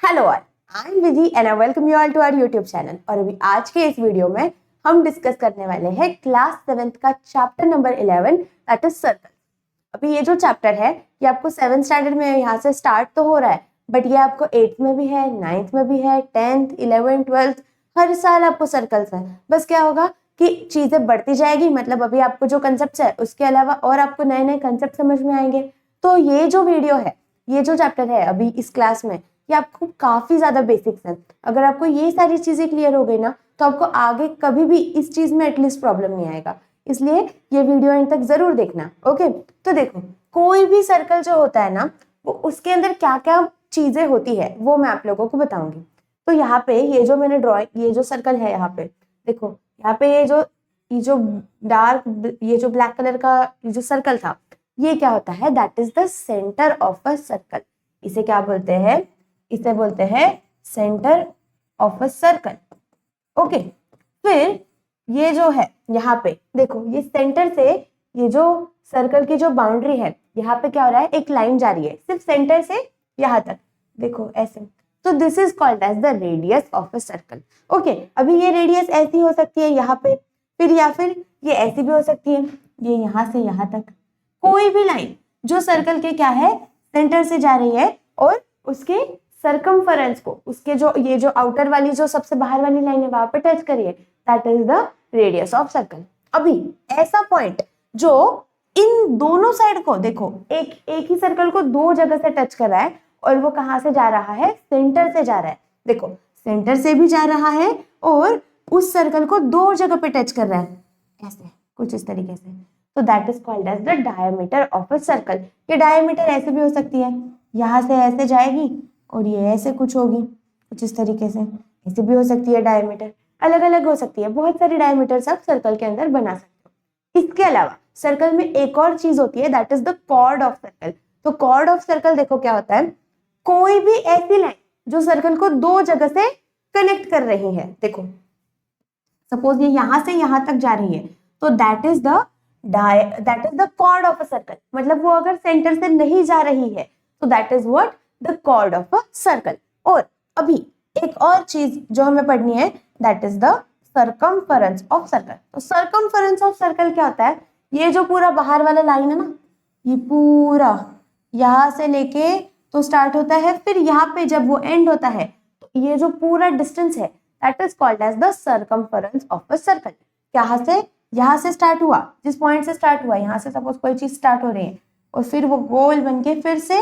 Hello all, I am Vidhi and I welcome you all to our YouTube channel. और अभी आज के इस वीडियो में हम डिस्कस करने वाले हैं क्लास 7th का chapter number 11 that is circle. अभी ये जो चैप्टर है ये आपको 7th स्टैंडर्ड में यहाँ से स्टार्ट तो हो रहा है, बट ये आपको 8th में भी है, 9th में भी है, 10th 11th 12th हर साल आपको सर्कल्स है। बस क्या होगा कि चीजें बढ़ती जाएगी, मतलब अभी आपको जो कंसेप्ट है उसके अलावा और आपको नए नए कंसेप्ट समझ में आएंगे। तो ये जो वीडियो है, ये जो चैप्टर है अभी इस क्लास में, ये आपको काफी ज्यादा बेसिक्स है। अगर आपको ये सारी चीजें क्लियर हो गई ना तो आपको आगे कभी भी इस चीज में एटलीस्ट प्रॉब्लम नहीं आएगा। इसलिए ये वीडियो एंड तक जरूर देखना। ओके, तो देखो, कोई भी सर्कल जो होता है ना, वो उसके अंदर क्या क्या चीजें होती है वो मैं आप लोगों को बताऊंगी। तो यहाँ पे ये जो मैंने ड्रॉइंग, ये जो सर्कल है यहाँ पे देखो, यहाँ पे ये जो डार्क, ये जो ब्लैक कलर का ये जो सर्कल था, ये क्या होता है, that is the centre of a circle. इसे क्या बोलते हैं, इसे बोलते हैं centre of a circle. Okay, फिर ये जो है यहाँ पे देखो, ये सेंटर से ये जो सर्कल की जो बाउंड्री है, यहाँ पे क्या हो रहा है, एक लाइन जा रही है सिर्फ सेंटर से यहाँ तक, देखो ऐसे। तो this is called as the radius of a circle. Okay, अभी ये रेडियस ऐसी हो सकती है यहाँ पे, फिर या फिर ये ऐसी भी हो सकती है, ये यहाँ से यहाँ तक। कोई भी लाइन जो सर्कल के क्या है, सेंटर से जा रही है और उसके सर्कमफरेंस को, उसके जो ये जो आउटर वाली जो सबसे बाहर वाली लाइन है वहां पे टच करिए, that is the radius of circle. अभी ऐसा पॉइंट जो इन दोनों साइड को देखो, एक ही सर्कल को दो जगह से टच कर रहा है, और वो कहां से जा रहा है, सेंटर से जा रहा है। देखो, सेंटर से भी जा रहा है और उस सर्कल को दो जगह पे टच कर रहा है, ऐसे कुछ इस तरीके से। तो that is called as the diameter of a circle. ये डायमीटर ऐसे भी हो सकती है, यहां से ऐसे जाएगी और ये ऐसे कुछ होगी, कुछ इस तरीके से। ऐसे भी हो सकती है डायमीटर, अलग अलग हो सकती है। बहुत सारी डायमीटर्स आप सर्कल के अंदर बना सकते हो। इसके अलावा सर्कल में एक और चीज होती है, that is the chord of circle. तो कॉर्ड ऑफ सर्कल देखो क्या होता है, कोई भी ऐसी लाइन जो सर्कल को दो जगह से कनेक्ट कर रही है। देखो, सपोज ये यहां से यहां तक जा रही है, तो that is the chord of a circle. मतलब वो अगर सेंटर से नहीं जा रही है तो that is what, the chord of a circle. और अभी एक और चीज जो हमें पढ़नी है, that is the circumference of circle. तो सर्कमफरेंस ऑफ सर्कल क्या होता है, ये जो पूरा बाहर वाला लाइन है ना, ये पूरा यहां से लेके तो स्टार्ट होता है, फिर यहाँ पे जब वो एंड होता है तो ये जो पूरा डिस्टेंस है that is called as the circumference of a circle. यहाँ से स्टार्ट हुआ, जिस पॉइंट से स्टार्ट हुआ, यहाँ से सपोज कोई चीज स्टार्ट हो रही है और फिर वो गोल बन के फिर से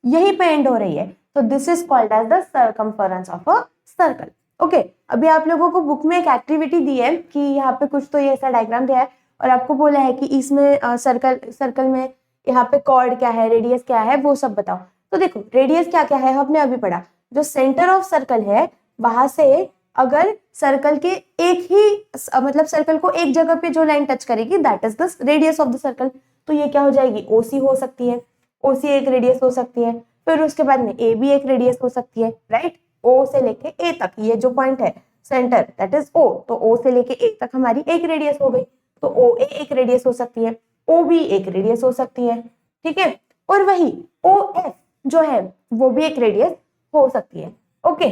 यहीं पे एंड हो रही है, तो this is called as the circumference of a circle. Okay, अभी आप लोगों को बुक में एक एक्टिविटी दी है कि यहाँ पे कुछ तो ये ऐसा डायग्राम दिया है और आपको बोला है कि इसमें सर्कल में यहाँ पे कॉर्ड क्या है, रेडियस क्या है, वो सब बताओ। तो देखो, रेडियस क्या क्या है हमने अभी पढ़ा, जो सेंटर ऑफ सर्कल है वहां से अगर सर्कल के एक ही मतलब सर्कल को एक जगह पे जो लाइन टच करेगी that is the radius of the circle. तो ये क्या हो जाएगी, ओसी हो सकती है, ओसी एक रेडियस हो सकती है। फिर उसके बाद में ए भी एक रेडियस हो सकती है, राइट। ओ से लेके ए तक ये जो पॉइंट है सेंटर दैट इज ओ, तो ओ से लेके ए तक हमारी एक रेडियस हो गई, तो ओ ए एक रेडियस हो सकती है, ओ बी एक रेडियस हो सकती है, ठीक है। और वही ओ एफ जो है वो भी एक रेडियस हो सकती है। ओके,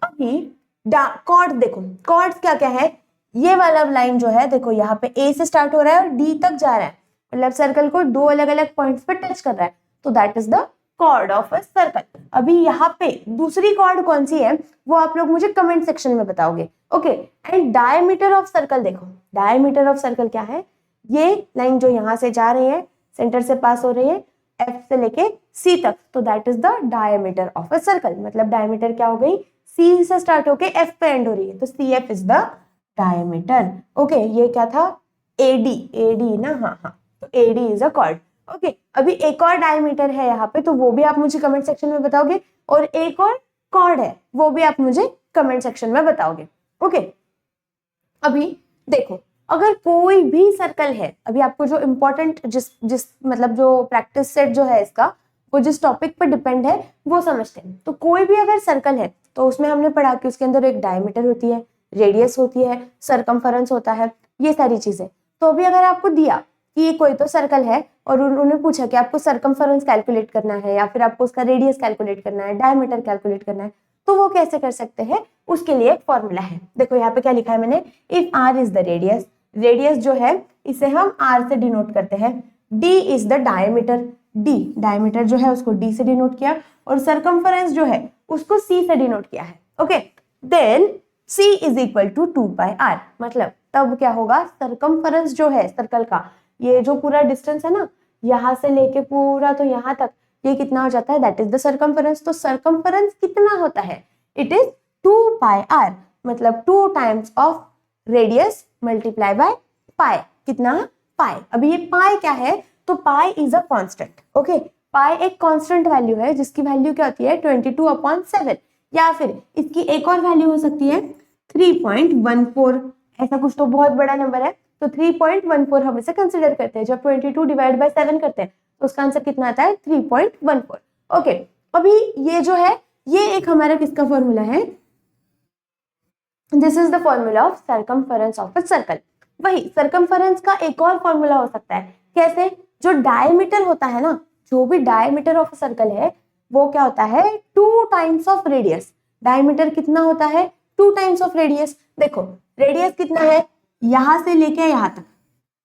अभी कॉर्ड देखो, कॉर्ड्स क्या क्या है, ये वाला लाइन जो है देखो, यहाँ पे ए से स्टार्ट हो रहा है और डी तक जा रहा है, मतलब सर्कल को दो अलग अलग पॉइंट्स पे टच कर रहा है, तो that is the chord of a circle. अभी यहाँ पे दूसरी कॉर्ड कौन सी है वो आप लोग मुझे कमेंट सेक्शन में बताओगे। Okay, and diameter of circle देखो, डायमीटर ऑफ सर्कल क्या है, ये लाइन जो यहाँ से जा रही है, सेंटर से पास हो रही है एफ से लेके सी तक, तो that is the diameter of a circle. मतलब डायमीटर क्या हो गई, सी से स्टार्ट होके एफ पे एंड हो रही है, तो C F is the diameter. Okay, ये क्या था, एडी, एडी ना, हाँ हाँ, तो AD is a chord. Okay, अभी एक और डायमीटर है यहाँ पे, तो वो भी आप मुझे कमेंट सेक्शन में बताओगे, और एक और कॉर्ड है वो भी आप मुझे कमेंट सेक्शन में बताओगे। ओके, अभी देखो, अगर कोई भी सर्कल है, अभी आपको जो इम्पोर्टेंट जिस जिस मतलब जो प्रैक्टिस सेट जो है इसका, वो जिस टॉपिक पर डिपेंड है वो समझते हैं। तो कोई भी अगर सर्कल है तो उसमें हमने पढ़ा कि उसके अंदर एक डायमीटर होती है, रेडियस होती है, सरकमफरेंस होता है, ये सारी चीजें। तो अभी अगर आपको दिया कि ये कोई तो सर्कल है और उन्होंने पूछा कि आपको सरकमफरेंस कैलकुलेट करना है या फिर आपको उसका रेडियस कैलकुलेट करना है, डायमीटर कैलकुलेट करना है, तो वो कैसे कर सकते हैं, उसके लिए एक फॉर्मूला है। देखो यहाँ पे क्या लिखा है मैंने, if R is the radius, radius जो है इसे हम आर से डिनोट करते हैं, D is the diameter, D diameter जो है उसको डी से डिनोट किया, और सरकमफरेंस जो है उसको सी से डिनोट किया है। Okay, then C is equal to 2πr, मतलब तब क्या होगा, सरकमफरेंस जो है सर्कल का, ये जो पूरा डिस्टेंस है ना, यहाँ से लेके पूरा तो यहाँ तक, ये कितना हो जाता है, दैट इज द सरकमफरेंस। तो सरकमफरेंस कितना होता है, इट इज 2πr, मतलब 2 times of radius multiply by pi, कितना, पाई। अभी ये पाई क्या है, तो pi is a constant. Okay, pi एक कांस्टेंट वैल्यू है जिसकी वैल्यू क्या होती है 22/7, या फिर इसकी एक और वैल्यू हो सकती है 3.14, ऐसा कुछ तो बहुत बड़ा नंबर है, तो 3.14 हम इसे कंसिडर करते हैं। जब 22 डिवाइड बाय 7 करते हैं तो उसका आंसर कितना आता है, 3.14। ओके, अभी ये जो है ये एक हमारा किसका फॉर्मूला है, this is the formula of circumference of a circle. वही सरकमफरेंस का एक और फॉर्मूला हो सकता है, कैसे, जो डायमीटर होता है ना, जो भी डायमीटर ऑफ सर्कल है वो क्या होता है, 2 टाइम्स ऑफ रेडियस। डायमीटर कितना होता है, 2 टाइम्स ऑफ रेडियस। देखो रेडियस कितना है, यहां से लेके यहां तक,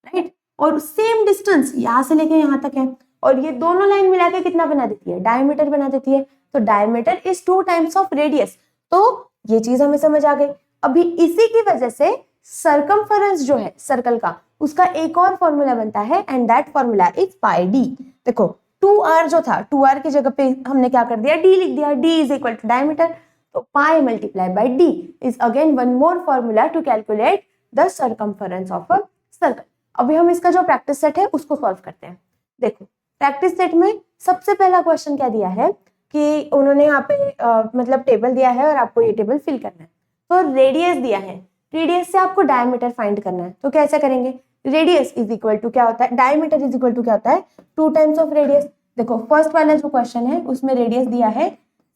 राइट, और सेम डिस्टेंस यहां से लेके यहां तक है, और ये दोनों लाइन मिला के कितना बना देती है, डायमीटर बना देती है। तो diameter is 2 times of radius, तो ये चीज हमें समझ आ गई। अभी इसी की वजह से सरकमफरेंस जो है सर्कल का, उसका एक और फॉर्मूला बनता है, and that formula is pi D. देखो 2r जो था, 2r की जगह पे हमने क्या कर दिया, d लिख दिया, d is equal to diameter, तो pi multiply by d is again one more formula to calculate the circumference of a circle. अभी हम इसका जो प्रैक्टिस सेट है उसको सॉल्व करते हैं। देखो प्रैक्टिस सेट में सबसे पहला क्वेश्चन क्या दिया है कि उन्होंने यहाँ पे मतलब टेबल दिया है और आपको ये टेबल फिल करना है। तो रेडियस दिया है, रेडियस से आपको डायमीटर फाइंड करना है, तो कैसे करेंगे, रेडियस इज इक्वल टू क्या होता है, डायमीटर इज इक्वल टू क्या होता है, 2 टाइम्स ऑफ रेडियस। देखो फर्स्ट वाला जो क्वेश्चन है उसमें रेडियस दिया है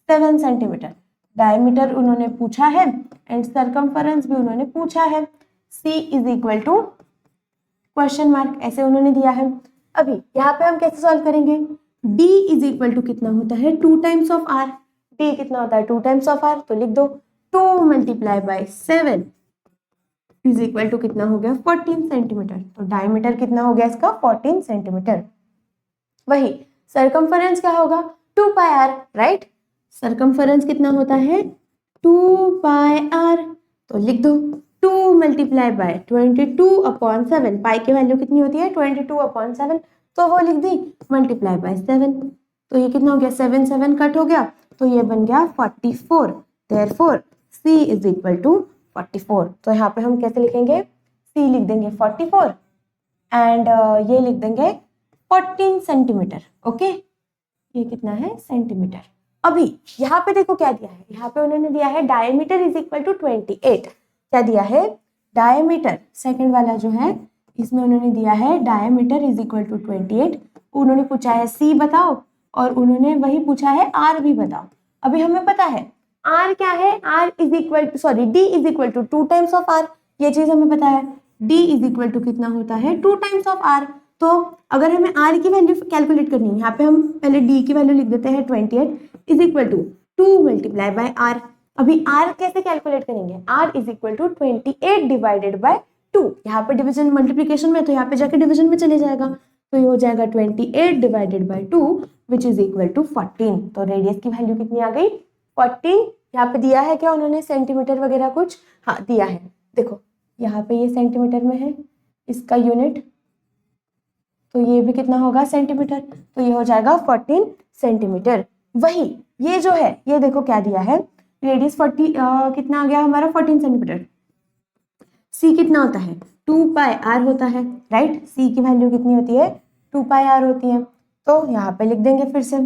7 सेंटीमीटर, डायमीटर उन्होंने पूछा है, एंड सरकमफरेंस भी उन्होंने पूछा है। C is equal to question mark, ऐसे उन्होंने दिया है। अभी यहाँ पे हम कैसे सॉल्व करेंगे, D इज इक्वल टू कितना होता है, 2 टाइम्स ऑफ R, D कितना होता है 2 टाइम्स ऑफ R, तो लिख दो 2 multiply by 7 is equal to कितना हो गया 14 सेंटीमीटर। तो डायमीटर कितना हो गया इसका 14 सेंटीमीटर। वही सरकमफरेंस क्या होगा 2πr, राइट, सरकमफरेंस कितना होता है 2πr, तो लिख दो 2 मल्टीप्लाई बाय 22/7, पाई की वैल्यू कितनी होती है 22/7, तो वो लिख दी मल्टीप्लाई बाय 7, तो ये कितना हो गया 7 7 कट हो गया, तो ये बन गया 44। Therefore C is equal to 44। तो यहाँ पे हम कैसे लिखेंगे, C लिख देंगे 44 एंड ये लिख देंगे 14 सेंटीमीटर। ओके, ये कितना है सेंटीमीटर। अभी यहाँ पे देखो क्या दिया है, यहाँ पे उन्होंने दिया है डायमीटर इज इक्वल टू 28। क्या दिया है, डायमीटर सेकंड वाला जो है इसमें उन्होंने दिया है डायमीटर इज इक्वल टू 28। उन्होंने पूछा है C बताओ, और उन्होंने वही पूछा है R भी बताओ। अभी हमें पता है R क्या है, R is equal to sorry D is equal to 2 times of R, ये चीज हमें पता है। D इज इक्वल टू कितना होता है 2 टाइम्स ऑफ R। तो अगर हमें R की वैल्यू कैलकुलेट करनी है, यहाँ पे हम पहले D की वैल्यू लिख देते हैं 28 is equal to 2 multiply by R। अभी R कैसे कैलकुलेट करेंगे, R is equal to 28 divided by 2, यहाँ पे डिवीजन मल्टीप्लीकेशन में, तो यहाँ पे जाके डिवीजन में चले जाएगा, तो ये हो जाएगा 28 divided by 2 which is equal to 14। तो रेडियस की वैल्यू कितनी आ गई 14। यहाँ पे दिया है क्या उन्होंने सेंटीमीटर वगैरह कुछ, हाँ दिया है। देखो यहाँ पे ये सेंटीमीटर में है इसका यूनिट, तो ये भी कितना होगा सेंटीमीटर, तो ये हो जाएगा 14 सेंटीमीटर। वही ये जो है ये देखो क्या दिया है, रेडियस 40 कितना आ गया हमारा 14 सेंटीमीटर। C कितना होता है 2πr होता है, राइट, C की वैल्यू कितनी होती है 2πr होती है। तो यहाँ पे लिख देंगे फिर से,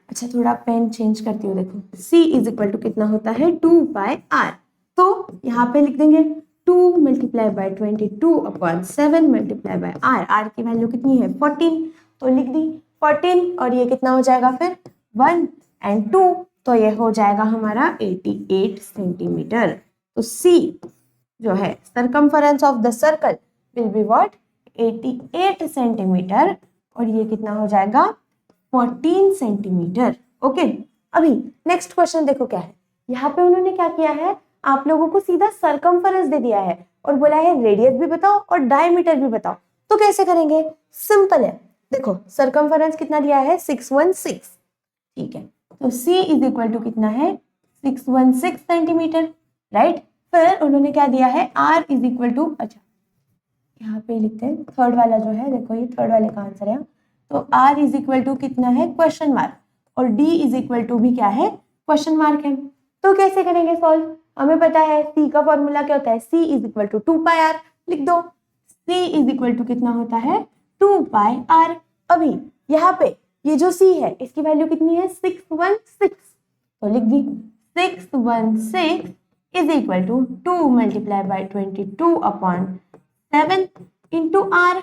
अच्छा थोड़ा पेन चेंज करती हूँ, देखो C इज इक्वल टू कितना होता है 2πr, तो यहाँ पे लिख देंगे 2 multiply bye 22/7 multiply by R, R की वैल्यू कितनी है 14, तो लिख दी 14, और ये कितना हो जाएगा फिर 1 एंड 2, तो ये हो जाएगा हमारा 88 सेंटीमीटर। तो C जो है circumference of the circle will be what 88 centimetre, और ये कितना हो जाएगा 14 सेंटीमीटर। ओके, अभी नेक्स्ट क्वेश्चन देखो क्या है, यहाँ पे उन्होंने क्या किया है, आप लोगों को सीधा सरकमफेरेंस दे दिया है और बोला है रेडियस भी बताओ और डायमीटर भी बताओ। तो कैसे करेंगे, सिंपल है, देखो सरकमफेरेंस कितना दिया है 616, ठीक है, तो C इज इक्वल टू कितना है 616 सेंटीमीटर, राइट। फिर उन्होंने क्या दिया है R इज इक्वल टू, अच्छा यहाँ पे लिखते हैं थर्ड वाला जो है, देखो ये थर्ड वाले का आंसर है, तो R इज इक्वल टू कितना है क्वेश्चन मार्क, और D इज इक्वल टू भी क्या है क्वेश्चन मार्क है। तो कैसे करेंगे सॉल्व, हमें पता है C का फॉर्मूला क्या होता है, C is equal to 2 pi R, लिख दो C इज इक्वल टू कितना होता है 2 पाई R। अभी यहाँ पे ये जो C है इसकी वैल्यू कितनी है 616, तो लिख दी 616 is equal to 2 multiply by 22 upon 7 into R,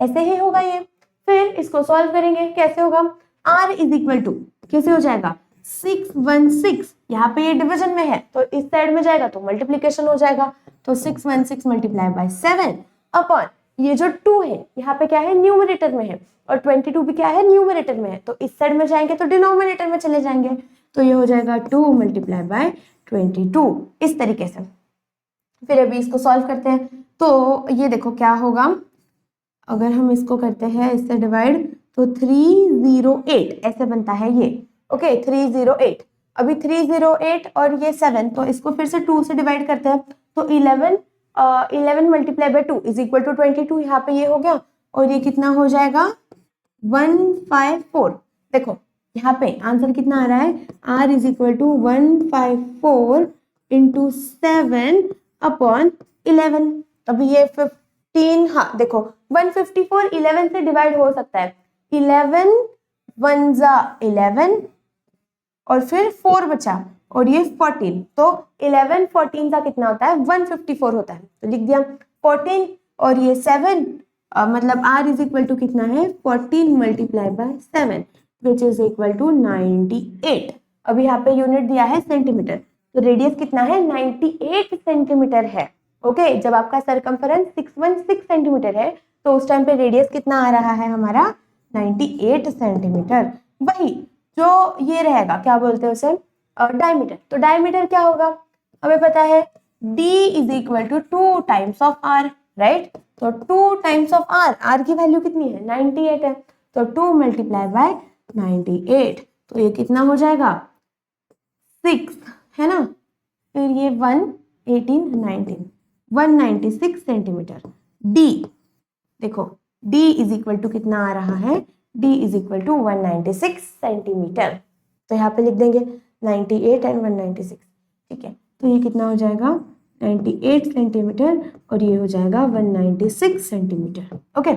ऐसे ही होगा ये। फिर इसको सॉल्व करेंगे, कैसे होगा, R इज इक्वल टू कैसे हो जाएगा 616, यहाँ पे ये डिवीजन में है तो इस साइड में जाएगा तो मल्टीप्लीकेशन हो जाएगा, तो 616 मल्टीप्लाई बाय 7 अपॉन ये जो 2 है यहाँ पे क्या है न्यूमरेटर में है और 22 भी क्या है न्यूमरेटर में है, तो इस साइड में जाएंगे तो डिनोमिनेटर में चले जाएंगे, तो ये हो जाएगा 2 मल्टीप्लाई बाय 22 इस तरीके से। फिर अभी इसको सॉल्व करते हैं, तो ये देखो क्या होगा, अगर हम इसको करते हैं इससे डिवाइड तो 308 ऐसे बनता है ये, ओके 308। अभी 308 और ये 7, तो इसको फिर से 2 से डिवाइड करते हैं, तो 11 multiply by 2 is equal to 22, यहाँ पे ये हो गया और ये कितना हो जाएगा 154। देखो यहाँ पे आंसर कितना आ रहा है, R is equal to 154 into 7 upon 11। अभी ये 15, हाँ देखो 154 11 से डिवाइड हो सकता है, 11 1 जा 11 और फिर 4 बचा और ये 14, तो 11 14 का कितना होता है 154 होता है, तो लिख दिया 14 और ये 7 मतलब R इज इक्वल टू कितना है 14 multiply by 7 which is equal to 98। अभी यहाँ पे यूनिट दिया है सेंटीमीटर, तो रेडियस कितना है 98 सेंटीमीटर है, ओके। जब आपका सरकमफेरेंस 616 सेंटीमीटर है तो उस टाइम पे रेडियस कितना आ रहा है हमारा 98 सेंटीमीटर। वही जो ये रहेगा क्या बोलते हैं उसे डायमीटर, तो डायमीटर क्या होगा, हमें पता है D is equal to 2 times of R, right. तो 2 टाइम्स ऑफ R की वैल्यू कितनी है 98 है, तो 2 मल्टीप्लाई बाय 98, तो ये कितना हो जाएगा 6 है ना, फिर ये 1 18 19 196 सेंटीमीटर। D देखो D इज इक्वल टू कितना आ रहा है, D is equal to 196 centimetre, तो यहाँ पे लिख देंगे 98 एंड 196, ठीक है, तो ये कितना हो जाएगा 98 सेंटीमीटर और ये हो जाएगा 196 सेंटीमीटर, ओके।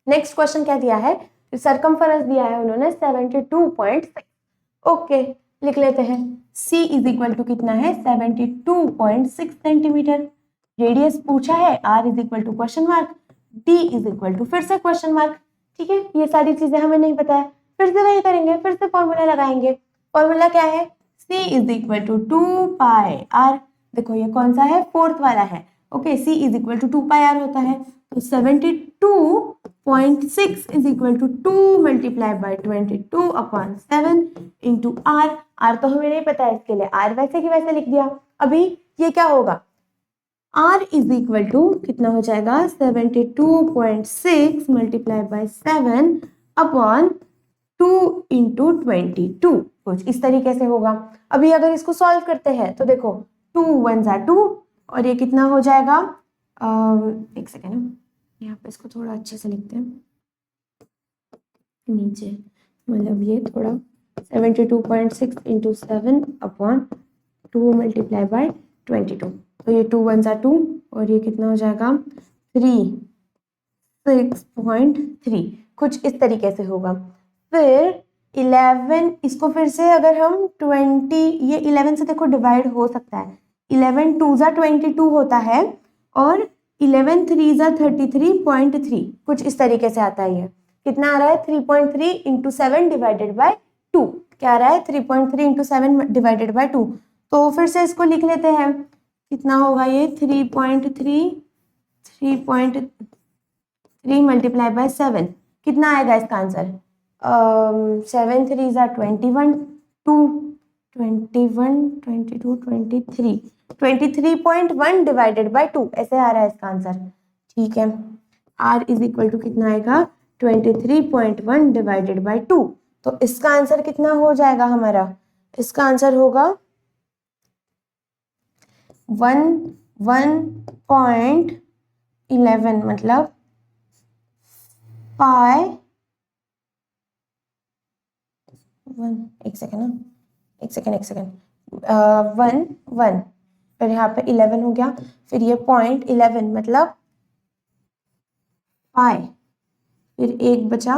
नेक्स्ट क्वेश्चन क्या दिया है, सरकमफेरेंस दिया है उन्होंने 72.6, ओके लिख लेते हैं C इज इक्वल टू कितना है 72.6 सेंटीमीटर, रेडियस पूछा है R is equal to question mark, D is equal to फिर से क्वेश्चन मार्क, ठीक है। ये सारी चीजें हमें नहीं पता है, फिर से वही करेंगे, फिर से फॉर्मूला लगाएंगे, फॉर्मूला क्या है C is equal to 2 pi R, देखो ये कौन सा है फोर्थ वाला है, okay C is equal to 2 pi R होता है, तो 72.6 is equal to 2 multiply by 22 upon 7 into R तो हमें नहीं पता है इसके लिए R वैसे की वैसे लिख दिया। अभी ये क्या होगा R इज इक्वल टू कितना हो जाएगा 72.6 मल्टीप्लाई बाय 7 अपॉन 2 इंटू 22, कुछ इस तरीके से होगा। अभी अगर इसको सॉल्व करते हैं तो देखो 2 1 जा 2 और ये कितना हो जाएगा, एक सेकेंड यहाँ पे इसको थोड़ा अच्छे से लिखते हैं नीचे, मतलब ये थोड़ा 72.6 इंटू 7 अपॉन 2 मल्टीप्लाई बाय 22, तो ये 2 1 जा 2 और ये कितना हो जाएगा 6.3, कुछ इस तरीके से होगा। फिर 11 इसको फिर से अगर हम 20, ये 11 से देखो डिवाइड हो सकता है, 11 2 जा 22 होता है और 11 3 जा 33.3, कुछ इस तरीके से आता है। ये कितना आ रहा है 3.3 इंटू 7 डिवाइडेड बाय 2, क्या आ रहा है 3.3 इंटू 7 डिवाइडेड बाय 2, तो फिर से इसको लिख लेते हैं, कितना होगा ये 3.3 मल्टीप्लाई बाय 7, कितना आएगा इसका आंसर 7 3 जा 21 21, 22, 23, 23.1 डिवाइडेड बाय 2 ऐसे आ रहा है इसका आंसर। ठीक है, r इज इक्वल टू कितना आएगा 23.1 डिवाइडेड बाय 2। तो इसका आंसर कितना हो जाएगा हमारा, इसका आंसर होगा 1.11 मतलब पाई 1 सेकेंड 1 फिर यहाँ पे 11 हो गया, फिर ये 0.11 मतलब पाई, फिर 1 बचा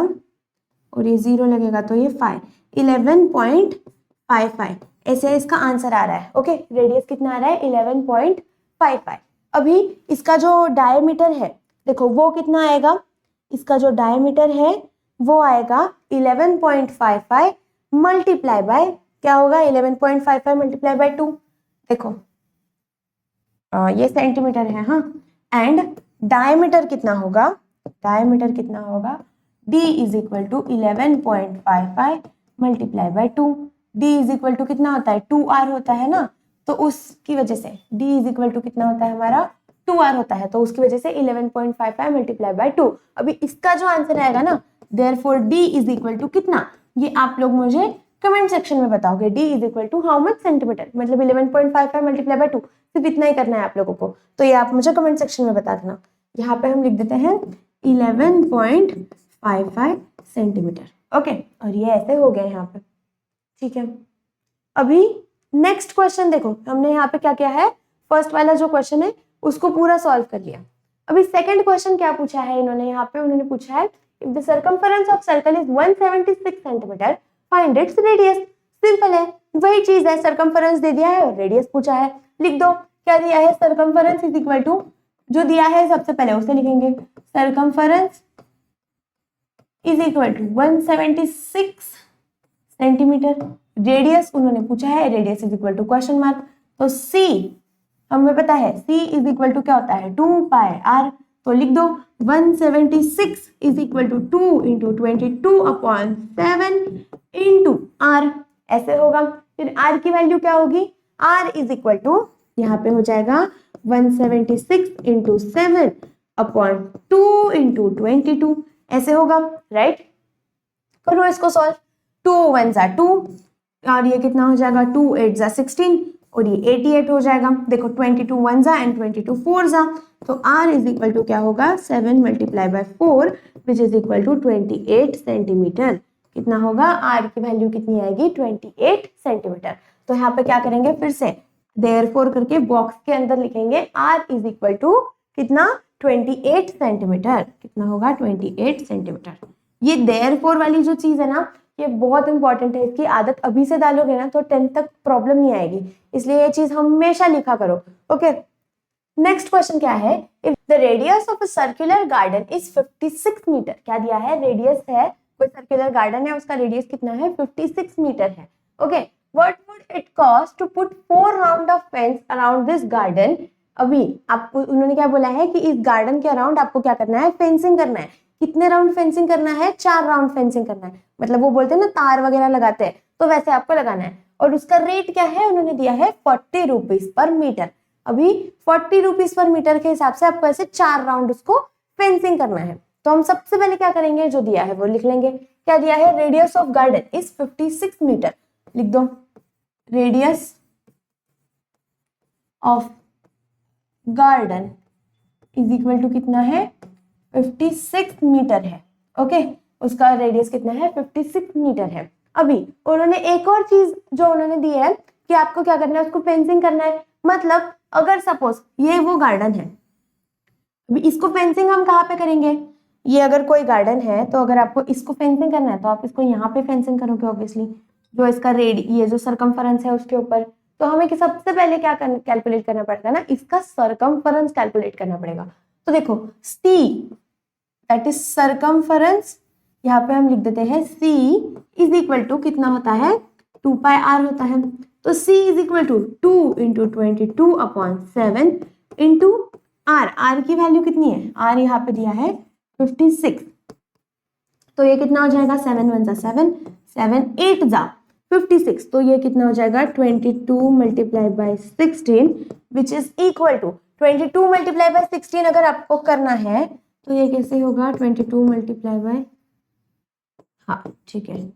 और ये 0 लगेगा तो ये 5, 11.55 ऐसे इसका आंसर आ रहा है। ओके, रेडियस कितना आ रहा है 11.55। अभी इसका जो डायमीटर है देखो वो कितना आएगा, इसका जो डायमीटर है वो आएगा 11.55 मल्टीप्लाई बाय क्या होगा 11.55 मल्टीप्लाई बाय 2। देखो ये सेंटीमीटर है हाँ, एंड डायमीटर कितना होगा, डायमीटर कितना होगा d is equal to 11.55 multiply by 2। d is equal to कितना होता है 2r होता है ना, तो उसकी वजह से d इज इक्वल टू कितना होता है हमारा 2r होता है, तो उसकी वजह से 11.55 मल्टीप्लाई बाय 2। अभी इसका जो आंसर आएगा ना therefore d is equal to कितना, ये आप लोग मुझे कमेंट सेक्शन में बताओगे। d is equal to how much centimetre, मतलब 11.55 मल्टीप्लाई बाय 2, सिर्फ इतना ही करना है आप लोगों को, तो ये आप मुझे कमेंट सेक्शन में बता देना। यहाँ पे हम लिख देते हैं 11.55 सेंटीमीटर। ओके, और ये ऐसे हो गया यहाँ पे। ठीक है, अभी नेक्स्ट क्वेश्चन देखो, हमने यहाँ पे क्या किया है, फर्स्ट वाला जो क्वेश्चन है उसको पूरा सॉल्व कर लिया। अभी सेकंड क्वेश्चन क्या पूछा है इन्होंने, यहाँ पे उन्होंने पूछा है if the circumference of circle is 176 centimetre find its radius. Simple है, वही चीज है, सर्कमफरेंस दे दिया है और रेडियस पूछा है, लिख दो। क्या दिया है, सर्कमफरेंस इज इक्वल टू, जो दिया है सबसे पहले उसे लिखेंगे, circumference is equal to 176 centimetre, radius उन्होंने पूछा है, radius is equal to question mark, तो सी हमें पता है c इज इक्वल टू क्या होता है 2 पाई r, तो लिख दो 176 is equal to 2 into 22/7 into r, ऐसे होगा। फिर r की वैल्यू क्या होगी, r इज इक्वल टू यहाँ पे हो जाएगा 176 इंटू 7/2 इंटू 22, ऐसे होगा राइट। करो इसको सॉल्व, 2 1 जा 2 और ये कितना हो जाएगा 2 8 जा 16 और ये 88 हो जाएगा। देखो 22 1 जा एंड 22 4 जा, तो r इज इक्वल टू क्या होगा 7 multiply by 4 which is equal to 28 centimetre. कितना होगा, r की वैल्यू कितनी आएगी 28 सेंटीमीटर। तो यहाँ पे क्या करेंगे, फिर से देयरफॉर करके बॉक्स के अंदर लिखेंगे r इज इक्वल टू कितना 28 सेंटीमीटर, कितना होगा 28 सेंटीमीटर। ये देयरफॉर वाली जो चीज है ना ये बहुत इंपॉर्टेंट है, इसकी आदत अभी से डालोगे ना तो 10th तक प्रॉब्लम नहीं आएगी, इसलिए ये चीज हमेशा लिखा करो। ओके, नेक्स्ट क्वेश्चन क्या है, if the radius of a circular garden is 56 metre, क्या दिया है, रेडियस है, कोई सर्कुलर गार्डन है उसका रेडियस कितना है 56 मीटर है। Okay, what would it cost to put 4 round of fence around this garden. अभी आपको उन्होंने क्या बोला है कि इस गार्डन के अराउंड आपको क्या करना है, फेंसिंग करना है। कितने राउंड फेंसिंग करना है, 4 राउंड फेंसिंग करना है, मतलब वो बोलते हैं ना तार वगैरह लगाते हैं, तो वैसे आपको लगाना है। और उसका रेट क्या है, उन्होंने दिया है 40 रुपीज पर मीटर। अभी 40 रुपीज पर मीटर के हिसाब से आपको ऐसे 4 राउंड उसको फेंसिंग करना है। तो हम सबसे पहले क्या करेंगे, जो दिया है वो लिख लेंगे। क्या दिया है, radius of garden is 56 metre, लिख दो radius of garden is equal to कितना है 56 मीटर है। ओके, उसका रेडियस कितना है 56 मीटर है। अभी उन्होंने एक और चीज जो उन्होंने दी है कि आपको क्या करना है, उसको फेंसिंग करना है। मतलब अगर सपोज ये वो गार्डन है, अभी इसको फेंसिंग हम कहाँ पे करेंगे, ये अगर कोई गार्डन है तो अगर आपको इसको फेंसिंग करना है तो आप इसको यहाँ पे फेंसिंग करोगे ऑब्वियसली, जो इसका ये जो सर्कमफरेंस है उसके ऊपर। तो हमें सबसे पहले क्या कैलकुलेट करना पड़ेगा ना, इसका सर्कमफरेंस कैलकुलेट करना पड़ेगा। तो देखो सी दैट इज सर्कमफरेंस, यहाँ पे हम लिख देते हैं C इज इक्वल टू कितना होता है 2 पाई r होता है, तो C is equal to 2 into 22/7 into r की वैल्यू कितनी है, r यहाँ पे दिया है 56, तो ये कितना हो जाएगा 7 1 जा 7 7 8 जा 56, तो ये कितना हो जाएगा 22 multiply by 16 which is equal to 22 multiply by 16 अगर आपको करना है तो ये कैसे होगा 22 मल्टीप्लाई बाय, हाँ ठीक है,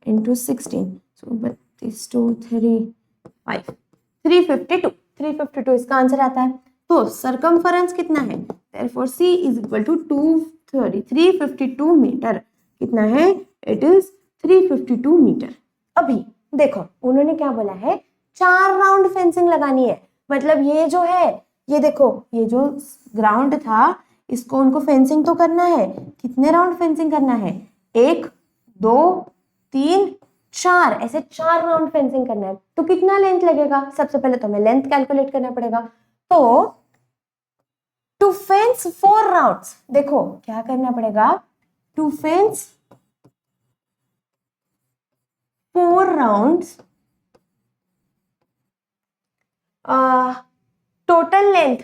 इंटू 16, सो 32 2 3 5 352 इसका आंसर आता है। तो सरकमफरेंस कितना है, therefore C is equal to 352 metre. कितना है, इट इज 352 मीटर। अभी देखो उन्होंने क्या बोला है, 4 राउंड फेंसिंग लगानी है, मतलब ये जो है, ये देखो ये जो ग्राउंड था इसको उनको फेंसिंग तो करना है। कितने राउंड फेंसिंग करना है, 1 2 3 4, ऐसे 4 राउंड फेंसिंग करना है। तो कितना लेंथ लगेगा, सबसे पहले तो हमें लेंथ कैलकुलेट करना पड़ेगा। तो टू फेंस 4 राउंड्स, देखो क्या करना पड़ेगा, to fence 4 rounds, total length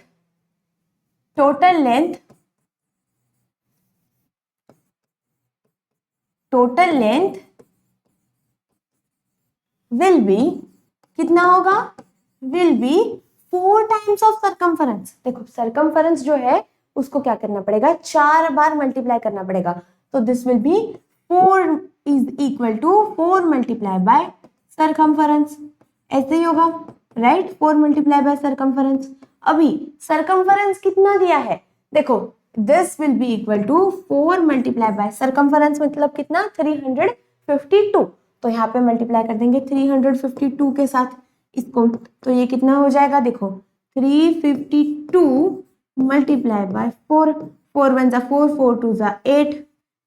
will be, कितना होगा, will be 4 times of circumference. देखो सरकमफरेंस जो है उसको क्या करना पड़ेगा, 4 बार मल्टीप्लाई करना पड़ेगा। तो this will be 4 is equal to 4 multiply by circumference, ऐसे ही होगा राइट, 4 मल्टीप्लाई बाय सरकमफरेंस। अभी सरकमफरेंस कितना दिया है, देखो this will be equal to 4 multiply by circumference, मतलब कितना 352। तो यहाँ पे मल्टीप्लाई कर देंगे 352 के साथ इसको, तो ये कितना हो जाएगा, देखो 352 मल्टीप्लाई बाय 4, 4 1 जा 4, 4 2 जा 8,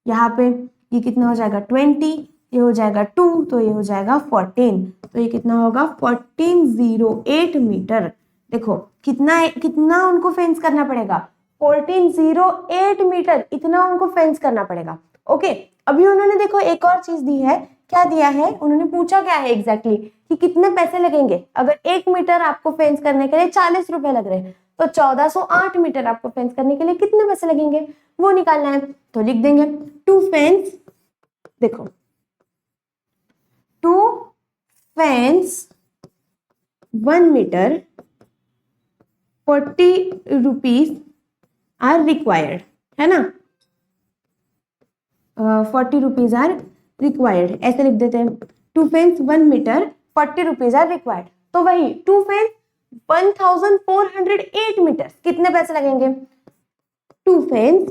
यहाँ पे ये कितना हो जाएगा 20, ये हो जाएगा 2, तो ये हो जाएगा 14, तो ये कितना होगा 1408 मीटर। देखो कितना उनको फेंस करना पड़ेगा, 1408 मीटर, इतना उनको फेंस करना पड़ेगा। ओके, अभी उन्होंने देखो एक और चीज दी है, क्या दिया है, उन्होंने पूछा क्या है एग्जैक्टली कि कितने पैसे लगेंगे। अगर 1 मीटर आपको फेंस करने के लिए 40 रुपए लग रहे हैं, तो 1408 मीटर आपको फेंस करने के लिए कितने पैसे लगेंगे वो निकालना है। तो लिख देंगे टू फेंस, देखो to fence 1 metre 40 rupees are required, है ना, 40 रुपीज आर रिक्वायर्ड, ऐसे लिख देते हैं। To fence 1 metre 40 rupees are required. तो वही टू फेंस 1408 मीटर, कितने पैसे लगेंगे, टू फेंस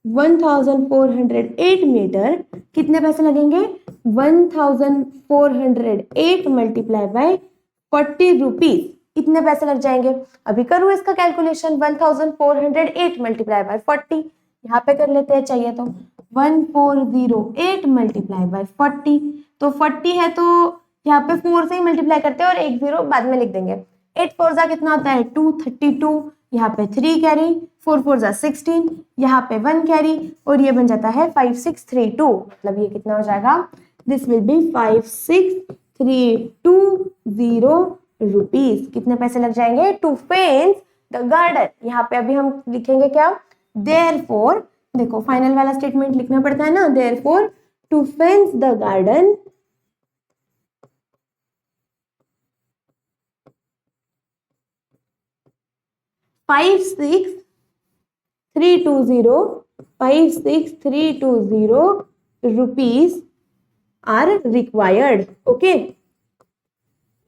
1408 मीटर, कितने पैसे लगेंगे, 1408 मल्टीप्लाई बाय 40 रुपीज, इतने पैसे लग जाएंगे। अभी करूँ इसका कैलकुलेशन, 1408 मल्टीप्लाई बाय 40, यहाँ पे कर लेते हैं चाहिए तो 1408 मल्टीप्लाई बाय 40, तो 40 है तो यहाँ पे 4 से ही मल्टीप्लाई करते हैं और एक 0 बाद में लिख देंगे। 8 4 जा कितना होता है 232, यहाँ पे 3 कैरी, 4 4 जा 16, यहाँ पे 1 कैरी, और ये बन जाता है 5632, मतलब ये कितना हो जाएगा, दिस विल बी 5632 रुपीज, कितने पैसे लग जाएंगे टू फेंस द गार्डन। यहाँ पे अभी हम लिखेंगे क्या, देयरफॉर, देखो फाइनल वाला स्टेटमेंट लिखना पड़ता है ना, therefore to fence the garden 56,320 rupees are required. Okay,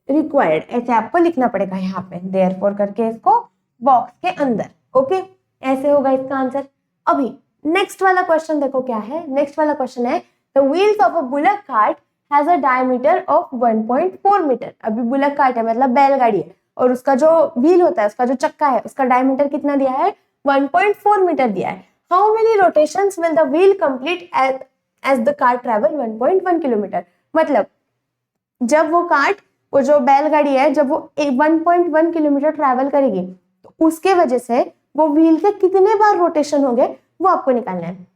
required ऐसे आपको लिखना पड़ेगा यहाँ पे, देयरफॉर करके इसको बॉक्स के अंदर। ओके, ऐसे होगा इसका आंसर। अभी नेक्स्ट वाला क्वेश्चन देखो क्या है, नेक्स्ट वाला क्वेश्चन है the wheels of a bullock cart has a diameter of 1.4 metre. अभी बुलक कार्ट है मतलब बैलगाड़ी है, और उसका जो व्हील होता है, उसका जो चक्का है, उसका डायमीटर कितना दिया है 1.4 मीटर दिया है। How many rotations will the wheel complete as the cart travel 1.1 kilometre. मतलब जब वो कार्ट, वो जो बैलगाड़ी है, जब वो 1.1 किलोमीटर ट्रैवल करेगी तो उसके वजह से वो व्हील के कितने बार रोटेशन होंगे वो आपको निकालना है।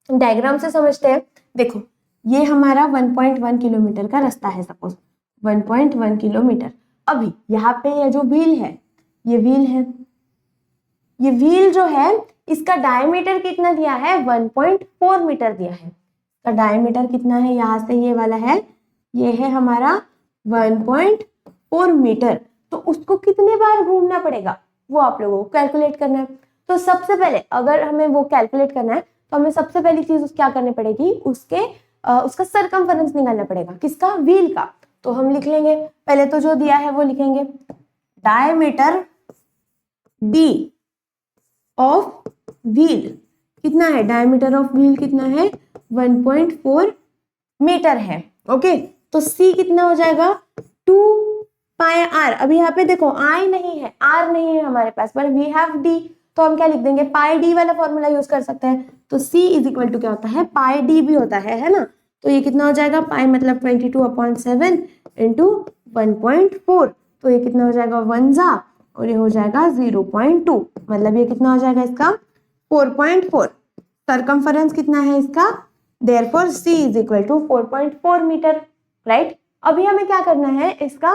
डायग्राम से समझते हैं। देखो ये हमारा 1.1 किलोमीटर का रास्ता है, सपोज 1.1 किलोमीटर। अभी यहाँ पे ये जो व्हील है, ये व्हील है, ये व्हील जो है इसका डायमीटर कितना दिया है 1.4 मीटर दिया है। तो डायमीटर कितना है, यहाँ से ये वाला है, ये है हमारा 1.4 मीटर। तो उसको कितने बार घूमना पड़ेगा वो आप लोगों को कैलकुलेट करना है। तो सबसे पहले अगर हमें वो कैलकुलेट करना है तो हमें सबसे पहली चीज क्या करनी पड़ेगी, उसका सरकमफेरेंस निकालना पड़ेगा। किसका, व्हील का। तो हम लिख लेंगे, पहले तो जो दिया है वो लिखेंगे, डायमीटर डी ऑफ व्हील कितना है, डायमीटर ऑफ व्हील कितना है, 1.4 मीटर है। ओके, तो सी कितना हो जाएगा, 2 पाई आर। अभी यहाँ पे देखो आई नहीं है, आर नहीं है हमारे पास, पर वी हैव डी, तो हम क्या लिख देंगे, पाई डी वाला फॉर्मूला यूज कर सकते हैं। तो सी इज इक्वल टू क्या होता है, पाई डी भी होता है ना। तो ये कितना हो जाएगा, पाई मतलब 22/7 इंटू 1.4, तो ये कितना हो जाएगा, 1 जा, और ये हो जाएगा 0.2, मतलब ये कितना हो जाएगा इसका 4.4। सरकमफेरेंस कितना है इसका, therefore C is equal to 4.4 metre, right. अभी हमें क्या करना है, इसका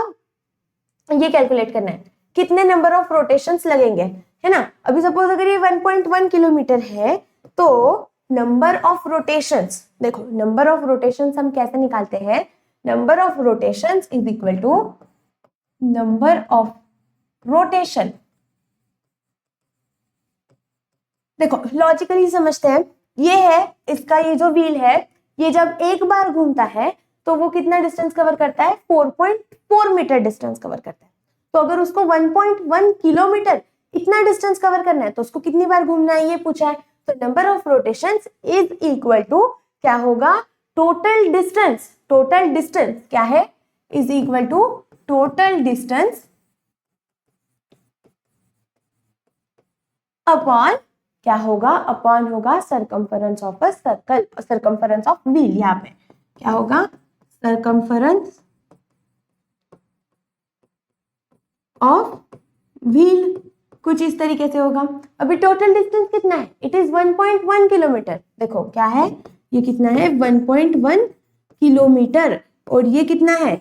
ये कैलकुलेट करना है कितने नंबर ऑफ रोटेशंस लगेंगे, है ना। अभी सपोज अगर ये 1.1 किलोमीटर है तो नंबर ऑफ रोटेशंस, देखो नंबर ऑफ रोटेशंस हम कैसे निकालते हैं, number of rotations is equal to number of rotation. देखो लॉजिकली समझते हैं, ये है इसका, ये जो व्हील है ये जब एक बार घूमता है तो वो कितना डिस्टेंस कवर करता है, 4.4 मीटर डिस्टेंस कवर करता है। तो अगर उसको 1.1 किलोमीटर इतना डिस्टेंस कवर करना है तो उसको कितनी बार घूमना है ये पूछा है। तो number of rotations is equal to क्या होगा, टोटल डिस्टेंस, टोटल डिस्टेंस क्या है, is equal to total distance upon क्या होगा, अपॉन होगा circumference of a circle, circumference of wheel. यहाँ पे क्या होगा, सरकमफेरेंस ऑफ व्हील, कुछ इस तरीके से होगा। अभी टोटल डिस्टेंस कितना है, इट इज 1.1 किलोमीटर। देखो क्या है, ये कितना है 1.1 किलोमीटर, और ये कितना है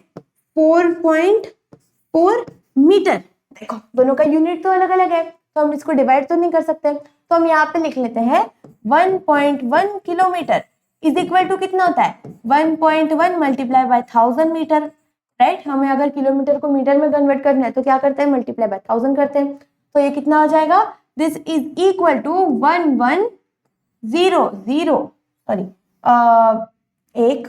4.4 मीटर। देखो दोनों का यूनिट तो अलग अलग है, तो हम इसको डिवाइड तो नहीं कर सकते, तो हम यहाँ पे लिख लेते हैं 1.1 किलोमीटर इज इक्वल टू कितना होता है, 1.1 मल्टीप्लाई बाय 1000 मीटर, राइट। हमें अगर किलोमीटर को मीटर में कन्वर्ट करना है तो क्या करते हैं, मल्टीप्लाई बाय 1000 करते हैं। तो ये कितना हो जाएगा, this is equal to 1100 sorry 1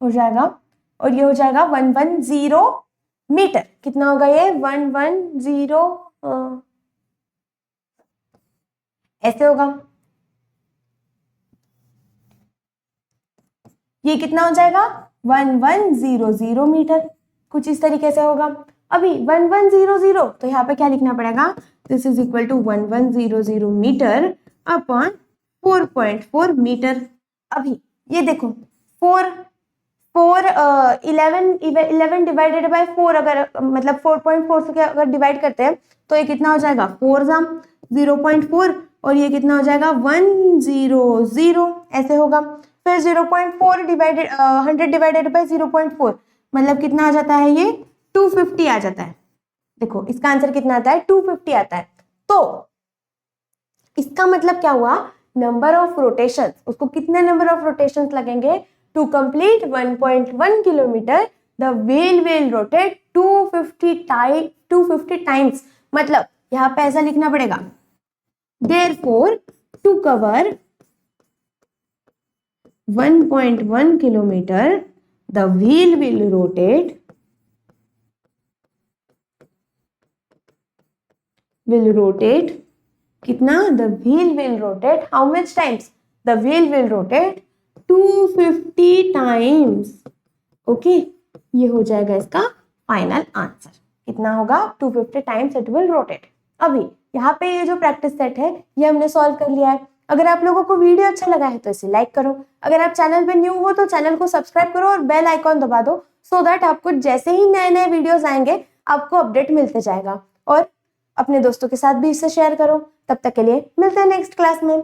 हो जाएगा, और ये हो जाएगा 110 मीटर। कितना होगा ये 110 ऐसे होगा। ये कितना हो जाएगा 1100 मीटर, कुछ इस तरीके से होगा। अभी 1100 तो यहाँ पे क्या लिखना पड़ेगा, this is equal to 1100 metre upon 4.4 metre. अभी ये देखो 11 डिवाइडेड बाय 4, अगर मतलब 4.4 से अगर डिवाइड करते हैं तो ये कितना हो जाएगा 4 जाम 0.4, और ये कितना हो जाएगा 100 ऐसे होगा। फिर 0.4 डिवाइडेड 100 डिवाइडेड बाय 0.4 मतलब कितना आ जाता है, ये 250 आ जाता है। देखो इसका आंसर कितना आता है, 250 आता है। तो इसका मतलब क्या हुआ, नंबर ऑफ रोटेशंस, उसको कितने नंबर ऑफ रोटेशंस लगेंगे to complete 1.1 kilometre, the wheel will rotate 250 times. मतलब यहाँ पे ऐसा लिखना पड़ेगा, therefore to cover 1.1 kilometer the wheel will rotate कितना, the wheel will rotate how much times, the wheel will rotate 250 times। Okay ये हो जाएगा इसका फाइनल आंसर, कितना होगा 250 टाइम्स इट विल रोटेट। अभी यहाँ पे ये जो प्रैक्टिस सेट है ये हमने सॉल्व कर लिया है। अगर आप लोगों को वीडियो अच्छा लगा है तो इसे लाइक करो, अगर आप चैनल पे न्यू हो तो चैनल को सब्सक्राइब करो और बेल आइकॉन दबा दो, सो दैट आपको जैसे ही नए नए वीडियोस आएंगे आपको अपडेट मिलते जाएगा। और अपने दोस्तों के साथ भी इसे शेयर करो। तब तक के लिए मिलते हैं नेक्स्ट क्लास में।